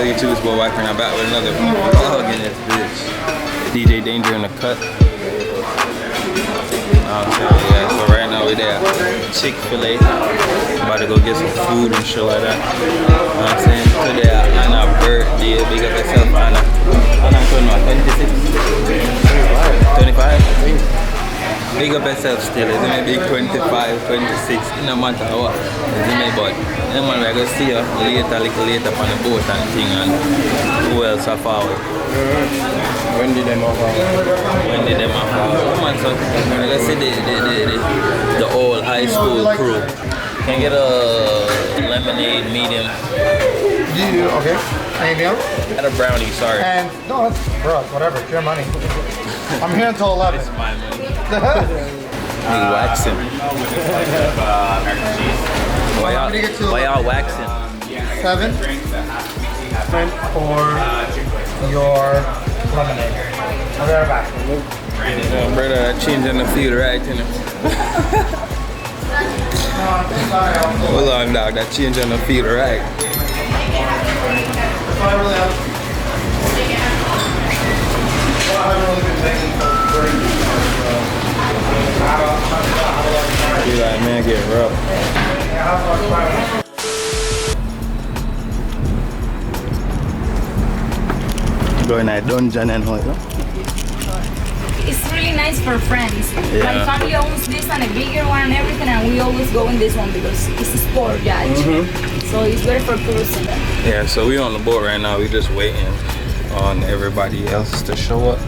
tell you too, but wiping our back with another vlog in this bitch. DJ Danger in the cut. Yeah, so right now we're there at Chick-fil-A. About to go get some food and shit like that. You know what I'm saying? Today Anna's birthday. Big up yourself, Anna. Anna turned what, 26? 25? Big up yourself still, isn't it? Big 25, 26, no matter what, isn't it? But yeah, man, we're gonna see you later, little later on the boat and thing, and who else are forward? When did them have When did them have forward? Come on, son. We're gonna see the old high school crew. Can I get a lemonade medium? Yeah, okay. Anything else? Got a brownie, sorry. And, no, that's, bro, whatever, it's your money. I'm here until 11. It's my money. I'm waxing. Why y'all waxing? 7 for your lemonade. I'll be right back. Brother, changing the field right, you know. Hold on, dog, that changing the field right. You like, man, get rough. Going at dungeon and all, no? It's really nice for friends. Yeah. My family owns this and a bigger one and everything, and we always go in this one because it's a sport yacht. So it's better for cruising. Yeah, so we on the boat right now. We just waiting on everybody else to show up.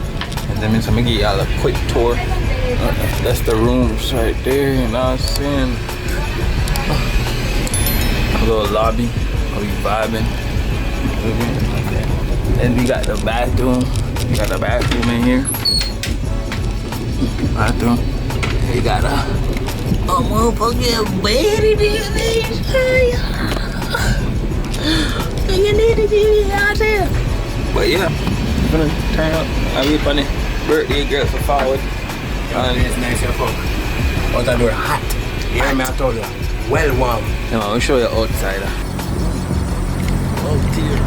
And then I'm gonna give y'all a quick tour. That's the rooms right there, you know what I'm saying? A little lobby, we vibing. And we got the bathroom. We got the bathroom in here. Bathroom. We got a motherfucking bed in there. You need to be out there. But yeah, I'm gonna turn up. I'll be funny. Birthday girl for forward. It's nice your fuck. Out the door hot. You hear me? I told you. Well warm. Come on, I'll show you outside. Out here.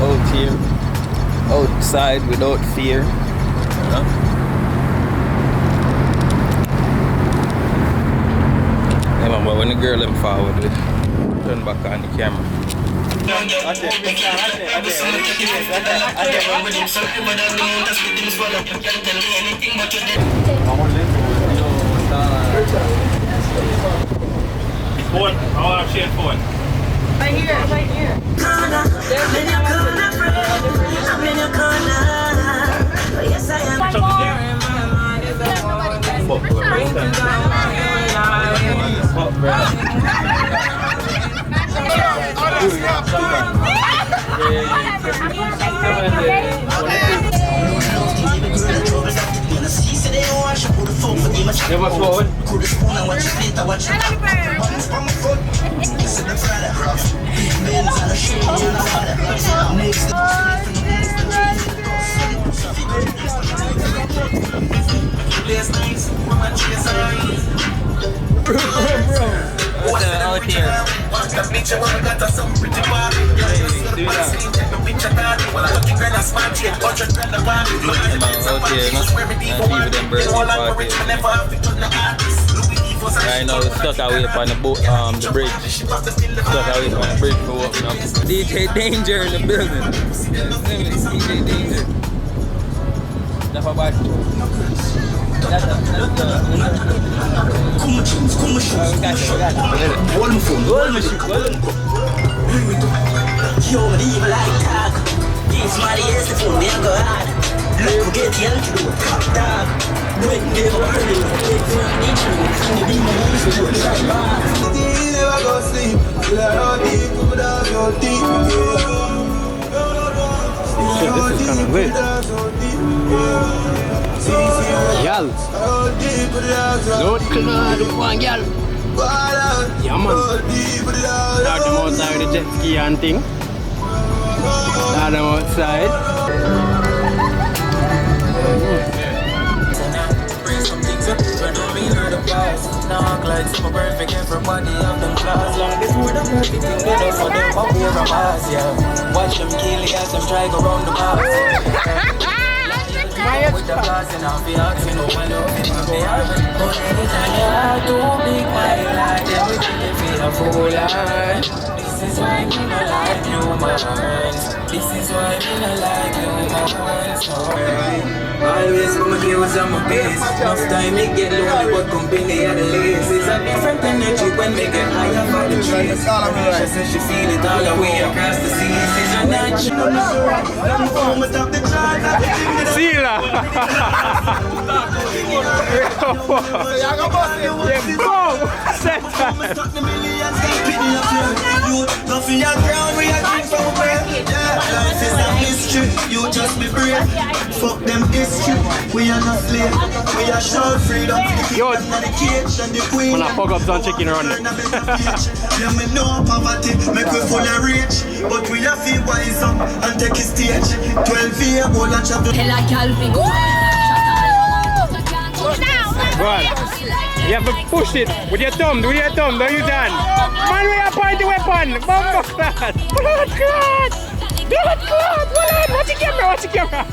Out here. Outside without fear. Yeah, man, but when the girl them forward, we turn back on the camera. Phone, I'll share phone. Right here, right here. I'm in your corner. Yes, I am. Out here. I know we're stuck away from the boat, the bridge. Stuck away from the bridge for what, you know. DJ Danger in the building. DJ Danger. That's about it. We got Shit, this is kind of weird. Y'all. Don't come on, y'all. Yeah, man. Start them outside with the jet ski and thing. Start them outside. Like some perfect everybody of them class. Long before the perfect thing, they don't for them. But we're from us, yeah. Watch them kill it as them try go round the bars. With the blast and I'll be asking no one love it. But anytime you are too big, my life, everything you feel a fool like. This is why me no like humans. This is why me no like humans. Always for my heels and my base. Enough time me get lonely, but company at the least. It's a different energy when me get higher for the trees. She says she feel it all the way across the seas. It's a natural. Sila! You just be brave. Fuck them history. We are not slave. We are short freedom. Yo, when I fuck up some chicken run. Yeah, me know poverty make we full of rich, but we have to wise up and take a stage. 12 years old and travel. Well, you have to push it with your thumb. Do your thumb. Don't use hand. Man, we are point the weapon. Bomb class. Blood clot. Blood clot. Watch the camera. Watch the camera.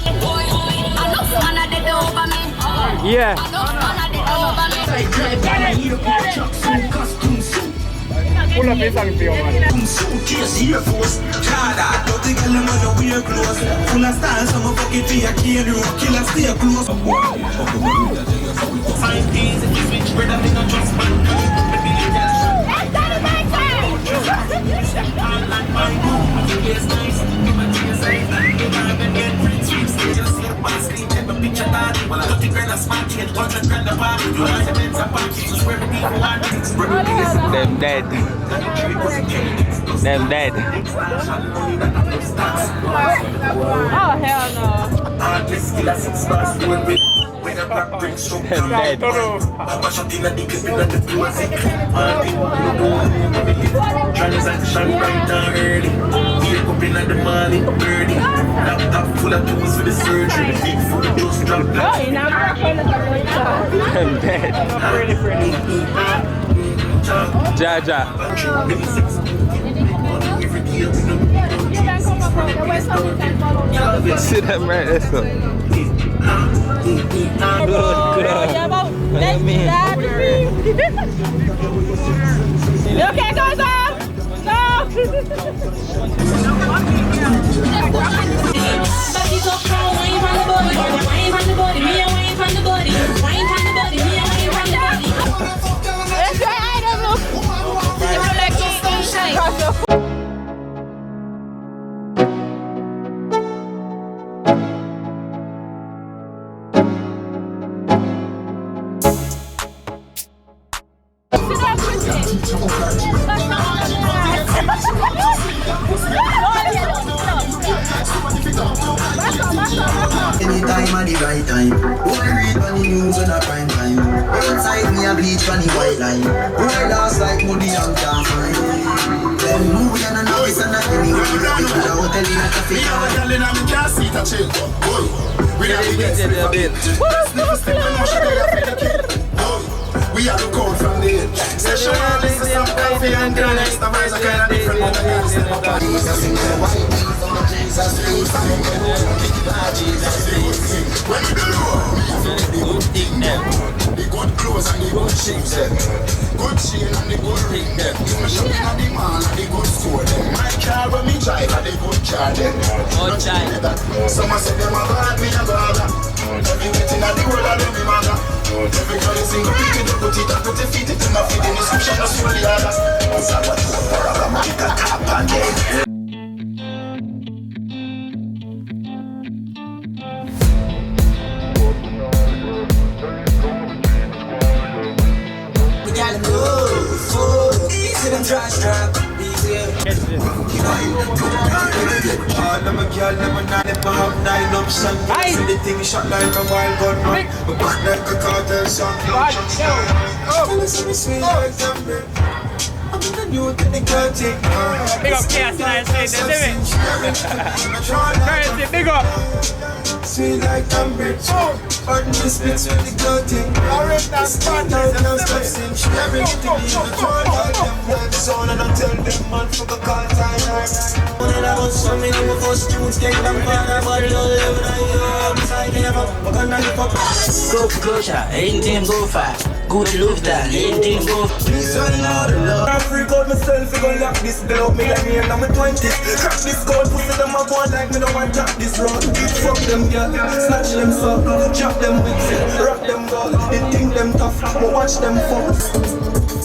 Yeah. Pull up his hand for you, man. Suitcase here force. Chada, don't think I'm gonna wear clothes. Full of style, some of fucking tea, I can't do. Killer stay close. 5 days if you switch bread, I'm not just man. Them dead. Them dead. Oh, hell no. Them dead. Transaction right now early. Here up in the money, birdie. Laptop full of tools for the surgery. Big food just dropped down. Them dead. Jaja. See them right there, so. You okay, guys? No! Let's try item, look. You like some sunshine. Anytime at the right time. Only read on the news on a prime time. Outside me a bleach on the white line. Where last like money and can't find. Then movie and a noise and a anywhere. I will tell you that I feel. We are the code from the end. Session on this is some coffee and the next time is a kind of different one. Jesus in the white Jesus face. When you do the good clothes and the good shoes, good chain and the good ring, my shopping and the mall and the good store. My car when me drive and the good car. Someone said them a bad, me a bad. Everything in the world I love me mother. Every girl is single, pick it up, put it up, put it feet, it in my feet, in the description, just for the others. What's up, what you want for a romantic tap and then? We gotta move, easy them trash trap, easy. I'm a girl, never not ever have 9 options. The thing shot like a wild gun, man. But back like a cartel song. Sweet like them, I'm in the new technical thing. Big up Chaos United States, isn't it? Big up! Sweet like them, Pardon me, spits with the cutting. Alright, that's fine. And I'm stressing. She never get to leave the door. Tell them life zone and I tell them man fuck a call time. One of the ones from me, I'm a first tunes. Take them father, but don't live in a year. Beside them, I'm gonna live up. Go for culture, anything go for. Good love that, anything go for. Please run out of love. I freak out myself, I gon' lock this bell. Me like me and I'm a 20s. Crack this gold, pussy them a go on like me, no one tap this road. Fuck them, girl, snatch them so. Chop them wigs, rock them gold. They think them tough, but watch them fall.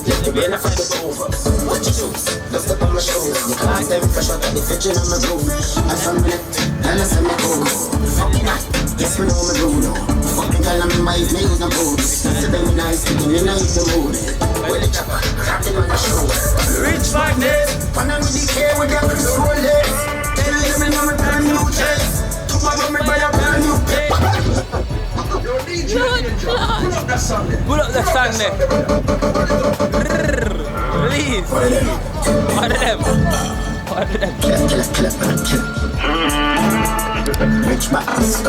Let the rain affect the over. What you do? Lift up on my shoes. You can't them fresh out of the kitchen on my room. I'm from the and I send me home. Fucking hot, yes we know me do now. Fucking girl, I'm in my nails and boots. So them nice, but you know the mood. Well, the chopper, cracking on my shoes. Rich magnet, when I'm with the care with your control legs. Tell them I'm a brand new chest. Tomorrow me buy a brand new pet. Pull up that song there. Pull up that song there. Release. What of them? What of them? Rich magnet.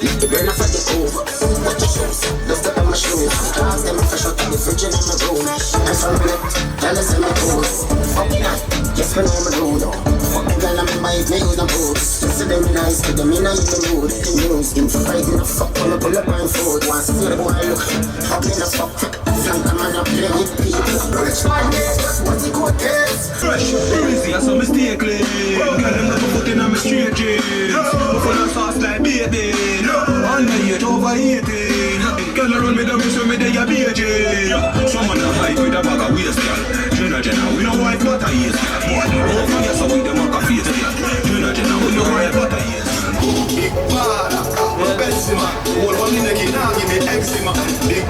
Leave the brain off of the over. What you shoes? Lift up on my shoes. Class them fresh out of the fridge in my room. I'm from the tell us in my toes. Fucking hot, yes we know me do now. Fucking girl, I'm in my nails and boots. So them nice, but them in the mood. The news, him fighting the fuck when I pull up my food. Once see the boy look, how can I fuck? Flank a man up play with people. Rich magnet, what's the good case? Fresh, easy, I saw mistake. Girl, them never put in on me straight jeans. Full of sauce like baby. Underage, overeating. Girl, run me down, show me they a BJ. Someone a fight with a bag of waste, girl. Jenna, we no white butter yes, girl. Over here, so we them a face, girl. Jenna, we no white butter yes. Big baller, Benzema. All one in the kid, now give me eczema. Big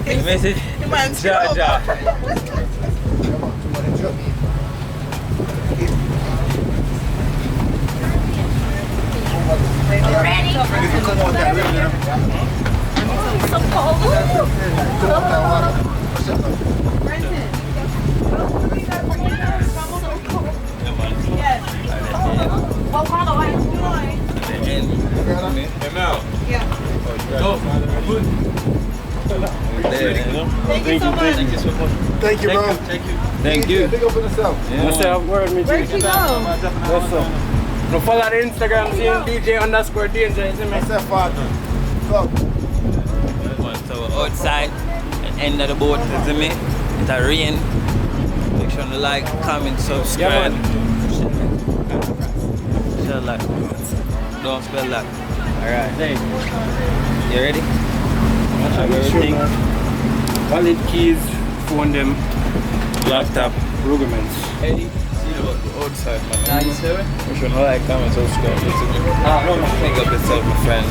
You miss it? Ja. Ready? Some cold. Well, hold on. Thank you so much. Thank you, bro. Thank you. Big up for yourself. I say a word, me Where'd you go? What's up? No follow the Instagram, DJ_Danger, is it? Myself, Father. Go. So we're outside, at the end of the boat, isn't me? It's a rain. Make sure to like, comment, subscribe. Share like. Don't spell that. Alright. You ready? Everything. Wallet, keys, phone them, laptop, rudiments. Eddie, see the outside, man. 97? Make sure to like, comment, subscribe. Make up yourself a friend.